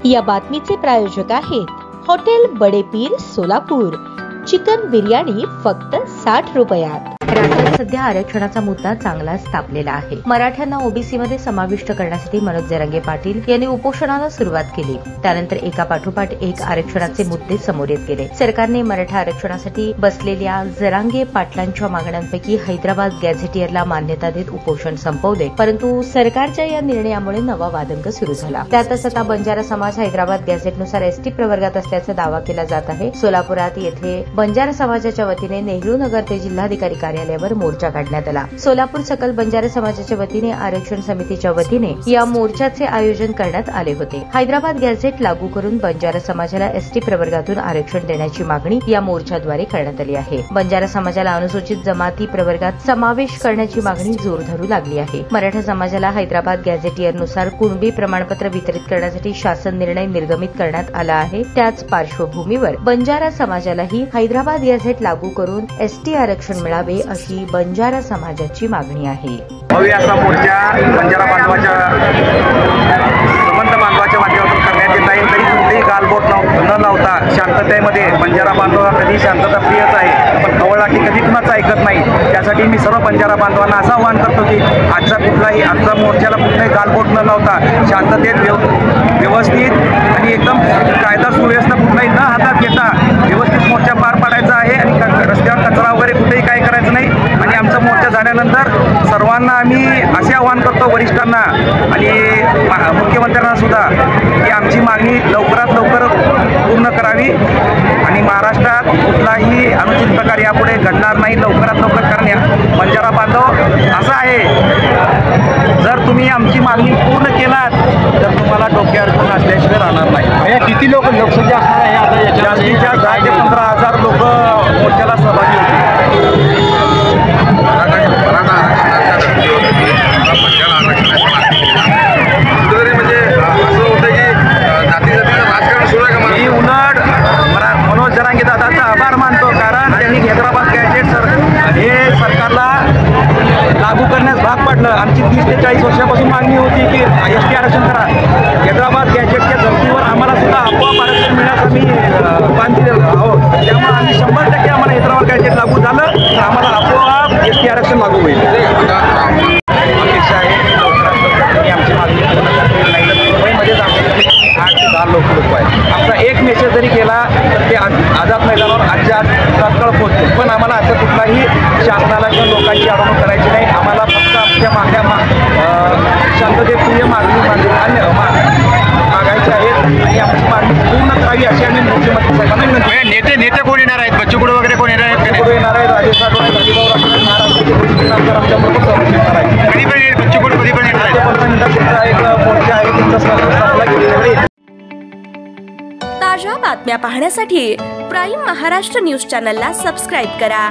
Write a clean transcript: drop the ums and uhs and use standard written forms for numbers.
या बातमीचे प्रायोजक आहेत हॉटेल बडे पीर सोलापूर। चिकन बिर्याणी फक्त 60 रुपयात। राज्यात सध्या आरक्षणाचा मुद्दा चांगलाच तापलेला आहे। मराठ्यांना ओबीसी मध्ये समाविष्ट करण्यासाठी मनोज जरांगे पाटील यांनी उपोषणाला सुरुवात केली। त्यानंतर एका पाठोपाठ एक आरक्षणाचे मुद्दे समोर येत गेले। सरकारने मराठा आरक्षणासाठी बसलेल्या जरांगे पाटलांच्या मागण्यांपैकी हैदराबाद गॅझेटियरला मान्यता देत उपोषण संपवले, परंतु सरकारच्या या निर्णयामुळे नवा वादंग सुरू झाला। त्यातच आता बंजारा समाज हैदराबाद गॅझेटनुसार एसटी प्रवर्गात असल्याचा दावा केला जात आहे। सोलापुरात येथे बंजारा समाजाच्या वतीने नेहरू नगर ते जिल्हाधिकारी कार्यालयावर मोर्चा काढण्यात आला। सोलापूर सकल बंजारा समाजाच्या वतीने आरक्षण समितीच्या वतीने या मोर्चाचे आयोजन करण्यात आले होते। हैदराबाद गॅझेट लागू करून बंजारा समाजाला एसटी प्रवर्गातून आरक्षण देण्याची मागणी या मोर्चाद्वारे करण्यात आली आहे। बंजारा समाजाला अनुसूचित जमाती प्रवर्गात समावेश करण्याची मागणी जोर धरू लागली आहे। मराठा समाजाला हैदराबाद गॅझेटियरनुसार कुणबी प्रमाणपत्र वितरित करण्यासाठी शासन निर्णय निर्गमित करण्यात आला आहे। त्याच पार्श्वभूमीवर बंजारा समाजालाही हैदराबाद गॅझेट लागू करून एसटी आरक्षण मिळावे अशी बंजारा समाजाची मागणी आहे। भव्य असा मोर्चा बंजारा बांधवाच्या संबंध बांधवाच्या माध्यमातून करण्यात येत आहे। तरी कुठेही गालबोट न लावता शांततेमध्ये बंजारा बांधव कधी शांतता प्रियच आहे, पण खवळलाठी कधी कुणाचं ऐकत नाही। त्यासाठी मी सर्व बंजारा बांधवांना असं आवाहन करतो की आजचा मोर्चाला कुठलाही गालबोट न लावता शांततेत व्यवस्थित आणि एकदम कायदा सुव्यवस्था कुठलाही न हातात घेता व्यवस्थित मोर्चा पार पाडायचा आहे आणि रस्त्यावर कचरा वगैरे कुठेही काय करायचं नाही। आणि आमचा मोर्चा झाल्यानंतर सर्वांना आम्ही असे आवाहन करतो, वरिष्ठांना आणि मुख्यमंत्र्यांना सुद्धा, की आमची मागणी लवकरात लवकर पूर्ण करावी आणि महाराष्ट्रात कुठलाही अनुचित प्रकार यापुढे घडणार नाही। लवकरात लवकर करण्या बंजारा बांधव असं आहे, जर तुम्ही आमची मागणी पूर्ण केलात तर तुम्हाला डोक्यावर घेऊन असल्याशिवाय राहणार नाही। किती लोक लोकसंख्या असणार आहे आता याच्या? जास्तीत जास्त 10 ते 15,000 लोक मोर्चाला सहभागी होते। मी उलट मनोज जरांगे दादाचा आभार मानतो, कारण त्यांनी हैदराबाद गॅझेट हे सरकारला लागू करण्यास भाग पाडलं। आमची 30 ते 40 वर्षापासून मागणी होती की एसटी आरक्षण करा। हैदराबाद गॅझेटच्या धर्तीवर आम्हाला सुद्धा आपोआप आरक्षण मिळण्यास आम्ही बांधील आहोत। त्यामुळे आम्ही 100% आम्हाला हैदराबाद गॅझेट लागू झालं तर आम्हाला आपोआप एसटी आरक्षण लागू होईल। अपेक्षा आहे लवकरात लवकर आमची मागणी पूर्ण करतील, नाही तर मुंबईमध्येच आमचे 8 ते 10 लोक आहेत। आमचा एक मेसेज जरी केला तर ते आझाद मैदानावर आजच्या तात्काळ पोहोचते, पण आम्हाला असं कुठलाही शासनाला किंवा लोकांची अडवणूक करायची नाही। आम्हाला फक्त आमच्या मागण्या शांततेप्रिय मागणी मागायची आहेत आणि आमची मागणी पूर्ण करावी अशी आम्ही मुख्यमंत्री साहेबांना विनंती। नेते कोण येणार आहेत? बच्चूकडू वगैरे कोण येणार आहेत? येणार आहेत राजेश राठोड, राजीभाऊ राठोड, महाराष्ट्राचे गोष्टी आमच्याबरोबर सहभागी होणार आहेत। कधी पण येईल बच्चूकडू? कधी पण येणार आहे? 15 मिनिटात एक मोर्चा आहे, तुमचा संपला गेलेला आहे। ताज्या बातम्या पाहण्यासाठी प्राईम महाराष्ट्र न्यूज चॅनलला सबस्क्राईब करा।